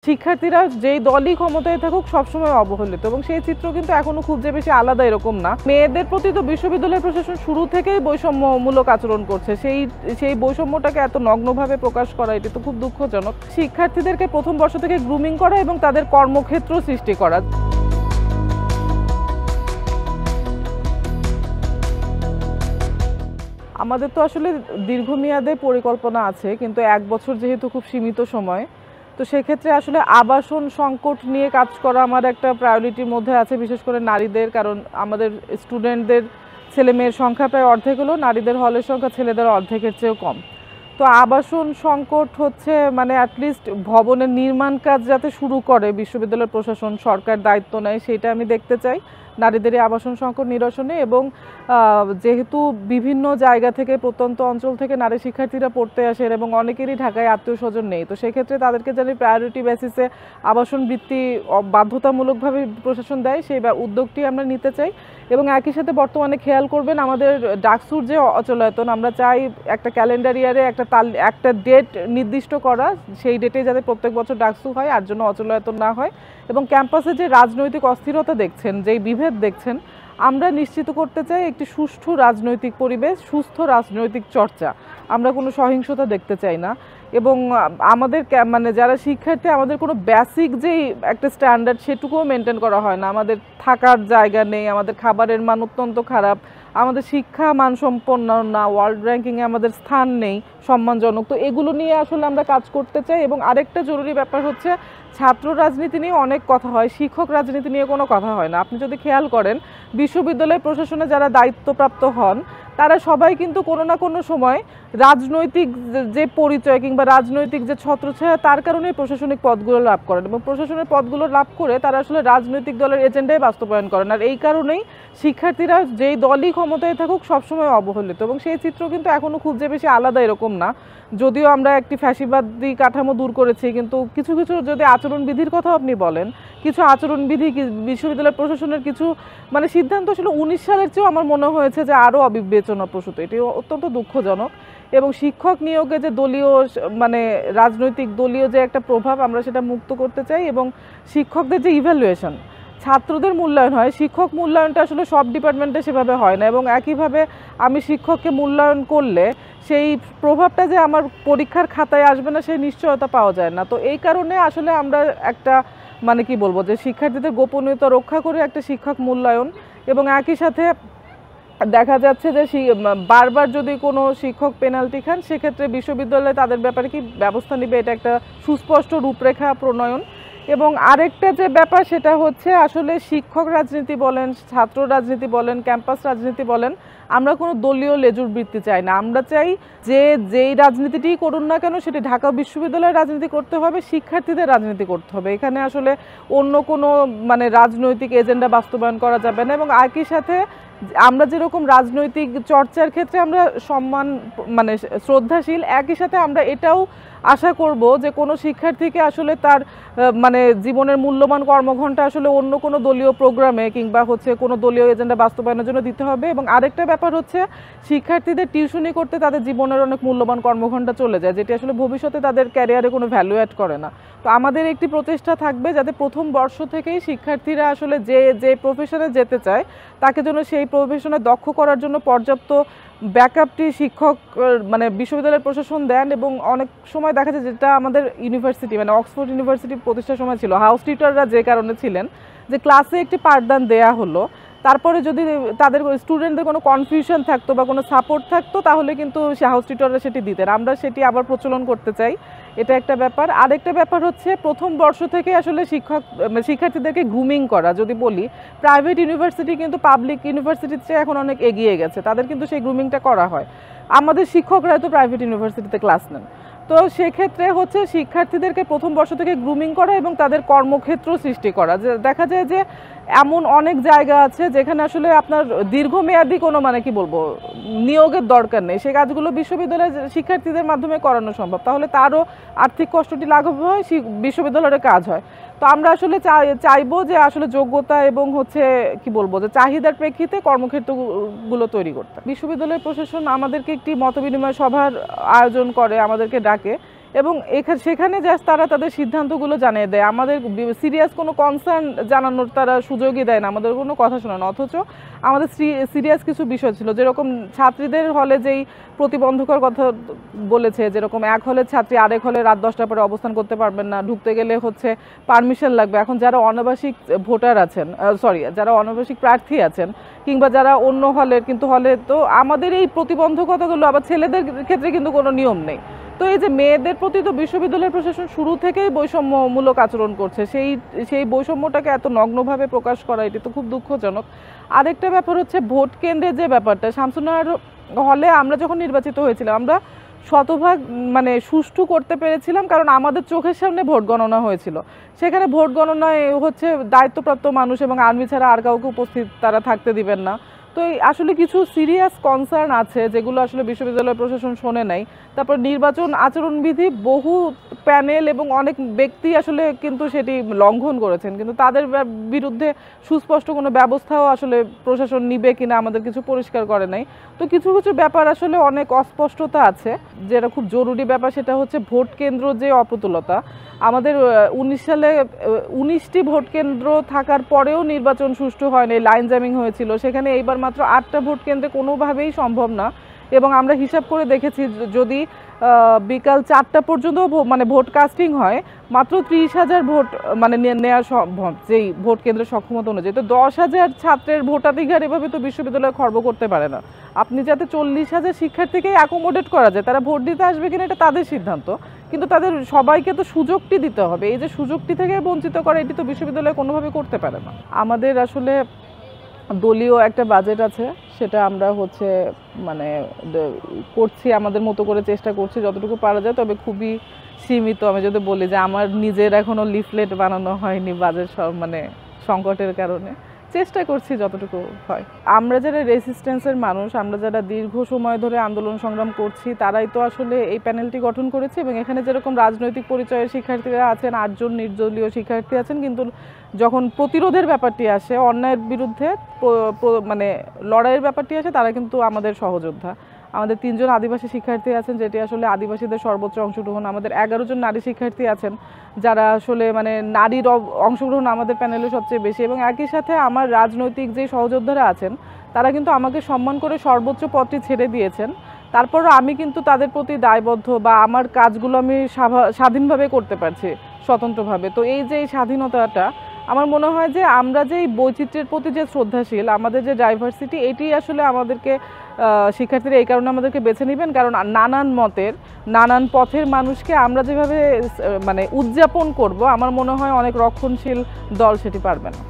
শিক্ষার্থীরা যেই দলই ক্ষমতায় থাকুক সবসময় অবহেলিত এবং সেই চিত্র কিন্তু এখনো খুব যে বেশি আলাদা এরকম না। মেয়েদের প্রতি তো বিশ্ববিদ্যালয় প্রশাসন শুরু থেকেই বৈষম্যমূলক আচরণ করছে। সেই বৈষম্যটাকে এত নগ্নভাবে প্রকাশ করা এটা তো খুব দুঃখজনক। শিক্ষার্থীদেরকে প্রথম বর্ষ থেকে গ্রুমিং করা এবং তাদের কর্মক্ষেত্র সৃষ্টি করা। আমাদের তো আসলে দীর্ঘমেয়াদে পরিকল্পনা আছে, কিন্তু এক বছর যেহেতু খুব সীমিত সময়, তো সেক্ষেত্রে আসলে আবাসন সংকট নিয়ে কাজ করা আমার একটা প্রায়োরিটির মধ্যে আছে, বিশেষ করে নারীদের। কারণ আমাদের স্টুডেন্টদের ছেলে মেয়ের সংখ্যা প্রায় অর্ধেক হলো, নারীদের হলের সংখ্যা ছেলেদের অর্ধেকের চেয়েও কম। তো আবাসন সংকট হচ্ছে মানে অ্যাটলিস্ট ভবনের নির্মাণ কাজ যাতে শুরু করে বিশ্ববিদ্যালয় প্রশাসন, সরকার দায়িত্ব নেয়, সেটা আমি দেখতে চাই নারীদের এই আবাসন সংকট নিরসনে। এবং যেহেতু বিভিন্ন জায়গা থেকে, প্রত্যন্ত অঞ্চল থেকে নারী শিক্ষার্থীরা পড়তে আসেন এবং অনেকেরই ঢাকায় আত্মীয় স্বজন নেই, তো সেক্ষেত্রে তাদেরকে যেন প্রায়োরিটি বেসিসে আবাসন বৃত্তি বাধ্যতামূলকভাবে প্রশাসন দেয়, সেই উদ্যোগটি আমরা নিতে চাই। এবং একই সাথে বর্তমানে খেয়াল করবেন আমাদের ডাকসুর যে অচলায়তন, আমরা চাই একটা ক্যালেন্ডার ইয়ারে একটা ডেট নির্দিষ্ট করা, সেই ডেটে যাতে প্রত্যেক বছর ডাকসু হয়, আর জন্য অচলায়তন না হয়। এবং ক্যাম্পাসে যে রাজনৈতিক অস্থিরতা দেখছেন, যেই বিভেদ দেখছেন, আমরা নিশ্চিত করতে চাই একটি সুষ্ঠু রাজনৈতিক পরিবেশ, সুস্থ রাজনৈতিক চর্চা। আমরা কোনো সহিংসতা দেখতে চাই না। এবং আমাদের মানে যারা শিক্ষার্থী, আমাদের কোনো বেসিক যেই একটা স্ট্যান্ডার্ড সেটুকুও মেনটেন করা হয় না। আমাদের থাকার জায়গা নেই, আমাদের খাবারের মান অত্যন্ত খারাপ, আমাদের শিক্ষা মানসম্পন্ন না, ওয়ার্ল্ড র্যাঙ্কিংয়ে আমাদের স্থান নেই সম্মানজনক। তো এগুলো নিয়ে আসলে আমরা কাজ করতে চাই। এবং আরেকটা জরুরি ব্যাপার হচ্ছে, ছাত্র রাজনীতি নিয়ে অনেক কথা হয়, শিক্ষক রাজনীতি নিয়ে কোনো কথা হয় না। আপনি যদি খেয়াল করেন, বিশ্ববিদ্যালয় প্রশাসনে যারা দায়িত্বপ্রাপ্ত হন তারা সবাই কিন্তু কোনো না কোনো সময় রাজনৈতিক যে পরিচয় কিংবা রাজনৈতিক যে ছত্রছায়া, তার কারণেই প্রশাসনিক পদগুলো লাভ করেন। এবং প্রশাসনের পদগুলো লাভ করে তারা আসলে রাজনৈতিক দলের এজেন্ডাই বাস্তবায়ন করেন। আর এই কারণেই শিক্ষার্থীরা যেই দলই ক্ষমতায় থাকুক সবসময় অবহেলিত এবং সেই চিত্র কিন্তু এখনো খুব যে বেশি আলাদা এরকম না। যদিও আমরা একটি ফ্যাসিবাদী কাঠামো দূর করেছি, কিন্তু কিছু কিছু যদি আচরণবিধির কথা আপনি বলেন, কিছু আচরণবিধি বিশ্ববিদ্যালয় প্রশাসনের কিছু মানে সিদ্ধান্ত আসলে 19 সালের চেয়েও আমার মনে হয়েছে যে আরও অবিবেচনাপ্রসূত। এটি অত্যন্ত দুঃখজনক। এবং শিক্ষক নিয়োগে যে দলীয় মানে রাজনৈতিক দলীয় যে একটা প্রভাব, আমরা সেটা মুক্ত করতে চাই। এবং শিক্ষকদের যে ইভ্যালুয়েশন, ছাত্রদের মূল্যায়ন হয়, শিক্ষক মূল্যায়নটা আসলে সব ডিপার্টমেন্টে সেভাবে হয় না। এবং একইভাবে আমি শিক্ষককে মূল্যায়ন করলে সেই প্রভাবটা যে আমার পরীক্ষার খাতায় আসবে না, সেই নিশ্চয়তা পাওয়া যায় না। তো এই কারণে আসলে আমরা একটা মানে কি বলবো, যে শিক্ষার্থীদের গোপনীয়তা রক্ষা করে একটা শিক্ষক মূল্যায়ন। এবং একই সাথে দেখা যাচ্ছে যে বারবার যদি কোনো শিক্ষক পেনাল্টি খান, সেক্ষেত্রে বিশ্ববিদ্যালয় তাদের ব্যাপারে কি ব্যবস্থা নেবে, এটা একটা সুস্পষ্ট রূপরেখা প্রণয়ন। এবং আরেকটা যে ব্যাপার, সেটা হচ্ছে আসলে শিক্ষক রাজনীতি বলেন, ছাত্র রাজনীতি বলেন, ক্যাম্পাস রাজনীতি বলেন, আমরা কোনো দলীয় লেজুর বৃত্তি চাই না। আমরা চাই যে যেই রাজনীতিটি করুন না কেন, সেটি ঢাকা বিশ্ববিদ্যালয়ের রাজনীতি করতে হবে, শিক্ষার্থীদের রাজনীতি করতে হবে। এখানে আসলে অন্য কোনো মানে রাজনৈতিক এজেন্ডা বাস্তবায়ন করা যাবে না। এবং একই সাথে আমরা যেরকম রাজনৈতিক চর্চার ক্ষেত্রে আমরা সম্মান মানে শ্রদ্ধাশীল, একই সাথে আমরা এটাও আশা করব যে কোনো শিক্ষার্থীকে আসলে তার মানে জীবনের মূল্যবান কর্মঘণ্টা আসলে অন্য কোনো দলীয় প্রোগ্রামে কিংবা হচ্ছে কোনো দলীয় এজেন্ডা বাস্তবায়নের জন্য দিতে হবে। এবং আরেকটা ব্যাপার হচ্ছে, শিক্ষার্থীদের টিউশনি করতে তাদের জীবনের অনেক মূল্যবান কর্মঘণ্টা চলে যায়, যেটি আসলে ভবিষ্যতে তাদের ক্যারিয়ারে কোনো ভ্যালু অ্যাড করে না। তো আমাদের একটি প্রচেষ্টা থাকবে যাতে প্রথম বর্ষ থেকেই শিক্ষার্থীরা আসলে যে প্রফেশনে যেতে চায়, তাকে যেন সেই প্রফেশনে দক্ষ করার জন্য পর্যাপ্ত ব্যাকআপটি শিক্ষক মানে বিশ্ববিদ্যালয়ের প্রশাসন দেন। এবং অনেক সময় দেখা যায়, যেটা আমাদের ইউনিভার্সিটি মানে অক্সফোর্ড ইউনিভার্সিটি প্রতিষ্ঠার সময় ছিল, হাউস টিউটররা যে কারণে ছিলেন যে ক্লাসে একটি পাঠদান দেয়া হলো, তারপরে যদি তাদের স্টুডেন্টদের কোনো কনফিউশন থাকতো বা কোনো সাপোর্ট থাকতো, তাহলে কিন্তু সে হাউস টিউটররা সেটি দিতেন। আমরা সেটি আবার প্রচলন করতে চাই, এটা একটা ব্যাপার। আরেকটা ব্যাপার হচ্ছে, প্রথম বর্ষ থেকে আসলে শিক্ষার্থীদেরকে গ্রুমিং করা। যদি বলি, প্রাইভেট ইউনিভার্সিটি কিন্তু পাবলিক ইউনিভার্সিটির চেয়ে এখন অনেক এগিয়ে গেছে, তাদের কিন্তু সেই গ্রুমিংটা করা হয়। আমাদের শিক্ষকরা তো প্রাইভেট ইউনিভার্সিটিতে ক্লাস নেন। তো সেক্ষেত্রে হচ্ছে শিক্ষার্থীদেরকে প্রথম বর্ষ থেকে গ্রুমিং করা এবং তাদের কর্মক্ষেত্র সৃষ্টি করা। যে দেখা যায় যে এমন অনেক জায়গা আছে যেখানে আসলে আপনার দীর্ঘমেয়াদী কোনো মানে কি বলবো নিয়োগের দরকার নেই, সেই কাজগুলো বিশ্ববিদ্যালয়ের শিক্ষার্থীদের মাধ্যমে করানো সম্ভব, তাহলে তারও আর্থিক কষ্টটি লাঘব হয়, বিশ্ববিদ্যালয়ের কাজ হয়। তো আমরা আসলে চাইবো যে আসলে যোগ্যতা এবং হচ্ছে কি বলবো যে চাহিদার প্রেক্ষিতে কর্মক্ষেত্রগুলো তৈরি করতে। বিশ্ববিদ্যালয় প্রশাসন আমাদেরকে একটি মতবিনিময় সভার আয়োজন করে, আমাদেরকে ডাকে। এবং সেখানে জাস্ট তারা তাদের সিদ্ধান্তগুলো জানিয়ে দেয়, আমাদের সিরিয়াস কোনো কনসার্ন জানানোর তারা সুযোগই দেয় না, আমাদের কোনো কথা শোনে না। অথচ আমাদের সিরিয়াস কিছু বিষয় ছিল, যেরকম ছাত্রীদের হলে যেই প্রতিবন্ধকর কথা বলেছে, যেরকম এক হলের ছাত্রী আরেক হলে রাত 10টার পরে অবস্থান করতে পারবেন না, ঢুকতে গেলে হচ্ছে পারমিশন লাগবে। এখন যারা অনাবাসিক ভোটার আছেন, যারা অনাবাসিক প্রার্থী আছেন, কিংবা যারা অন্য হলের, কিন্তু হলে তো আমাদের এই প্রতিবন্ধকতাগুলো আবার ছেলেদের ক্ষেত্রে কিন্তু কোনো নিয়ম নেই। তো এই যে মেয়েদের প্রতি তো বিশ্ববিদ্যালয় প্রশাসন শুরু থেকেই বৈষম্যমূলক আচরণ করছে, সেই বৈষম্যটাকে এত নগ্নভাবে প্রকাশ করা, এটি তো খুব দুঃখজনক। আরেকটা ব্যাপার হচ্ছে ভোট কেন্দ্রের যে ব্যাপারটা, শামসুন্নাহার হলে আমরা যখন নির্বাচিত হয়েছিলাম, আমরা শতভাগ মানে সুষ্ঠু করতে পেরেছিলাম, কারণ আমাদের চোখের সামনে ভোট গণনা হয়েছিল। সেখানে ভোট গণনায় হচ্ছে দায়িত্বপ্রাপ্ত মানুষ এবং আর্মি ছাড়া আর কাউকে উপস্থিত তারা থাকতে দিবেন না। তো আসলে কিছু সিরিয়াস কনসার্ন আছে যেগুলো আসলে বিশ্ববিদ্যালয় প্রশাসন শোনে নাই। তারপর নির্বাচন আচরণবিধি বহু প্যানেল এবং অনেক ব্যক্তি আসলে কিন্তু সেটি লঙ্ঘন করেছেন, কিন্তু তাদের বিরুদ্ধে সুস্পষ্ট কোনো ব্যবস্থাও আসলে প্রশাসন নিবে কিনা আমাদের কিছু পরিষ্কার করে নাই। তো কিছু কিছু ব্যাপার আসলে অনেক অস্পষ্টতা আছে। যেটা খুব জরুরি ব্যাপার সেটা হচ্ছে ভোট কেন্দ্র যে অপ্রতুলতা। আমাদের 19 সালে 19টি ভোট কেন্দ্র থাকার পরেও নির্বাচন সুষ্ঠু হয়নি, লাইন জ্যামিং হয়েছিল। সেখানে এইবার মাত্র 8টা ভোট কেন্দ্রে কোনোভাবেই সম্ভব না। এবং আমরা হিসাব করে দেখেছি, যদি বিকাল 4টা পর্যন্ত মানে ভোট কাস্টিং হয়, মাত্র 30,000 ভোট মানে নেওয়া সম্ভব যেই ভোট কেন্দ্রের সক্ষমতা অনুযায়ী। তো 10,000 ছাত্রের ভোটাধিকার এভাবে তো বিশ্ববিদ্যালয় খর্ব করতে পারে না। আপনি যাতে 40,000 শিক্ষার্থীকেই অ্যাকোমোডেট করা যায়, তারা ভোট দিতে আসবে কিনা এটা তাদের সিদ্ধান্ত, কিন্তু তাদের সবাইকে তো সুযোগটি দিতে হবে। এই যে সুযোগটি থেকে বঞ্চিত করা, এটি তো বিশ্ববিদ্যালয় কোনোভাবে করতে পারে না। আমাদের আসলে দলীয় একটা বাজেট আছে, সেটা আমরা হচ্ছে মানে করছি, আমাদের মতো করে চেষ্টা করছি যতটুকু পারা যায়, তবে খুবই সীমিত। আমি যদি বলি যে আমার নিজের এখনো লিফলেট বানানো হয়নি বাজেট মানে সংকটের কারণে, চেষ্টা করছি যতটুকু হয়। আমরা যারা রেসিস্টেন্সের মানুষ, আমরা যারা দীর্ঘ সময় ধরে আন্দোলন সংগ্রাম করছি, তারাই তো আসলে এই প্যানেলটি গঠন করেছে। এবং এখানে যেরকম রাজনৈতিক পরিচয়ের শিক্ষার্থীরা আছেন, 8 জন নির্দলীয় শিক্ষার্থী আছেন, কিন্তু যখন প্রতিরোধের ব্যাপারটি আসে, অন্যায়ের বিরুদ্ধে মানে লড়াইয়ের ব্যাপারটি আসে, তারা কিন্তু আমাদের সহযোদ্ধা। আমাদের 3 জন আদিবাসী শিক্ষার্থী আছেন, যেটি আসলে আদিবাসীদের সর্বোচ্চ অংশগ্রহণ। আমাদের 11 জন নারী শিক্ষার্থী আছেন, যারা আসলে মানে নারীর অংশগ্রহণ আমাদের প্যানেলে সবচেয়ে বেশি। এবং একই সাথে আমার রাজনৈতিক যে সহযোদ্ধারা আছেন, তারা কিন্তু আমাকে সম্মান করে সর্বোচ্চ পদটি ছেড়ে দিয়েছেন। তারপরও আমি কিন্তু তাদের প্রতি দায়বদ্ধ, বা আমার কাজগুলো আমি স্বাধীনভাবে করতে পারছি, স্বতন্ত্রভাবে। তো এই যে স্বাধীনতাটা, আমার মনে হয় যে আমরা যে বৈচিত্র্যের প্রতি যে শ্রদ্ধাশীল, আমাদের যে ডাইভার্সিটি, এটি আসলে আমাদেরকে শিক্ষার্থীরা এই কারণে আমাদেরকে বেছে নেবেন, কারণ নানান মতের নানান পথের মানুষকে আমরা যেভাবে মানে উদযাপন করব, আমার মনে হয় অনেক রক্ষণশীল দল সেটি পারবে না।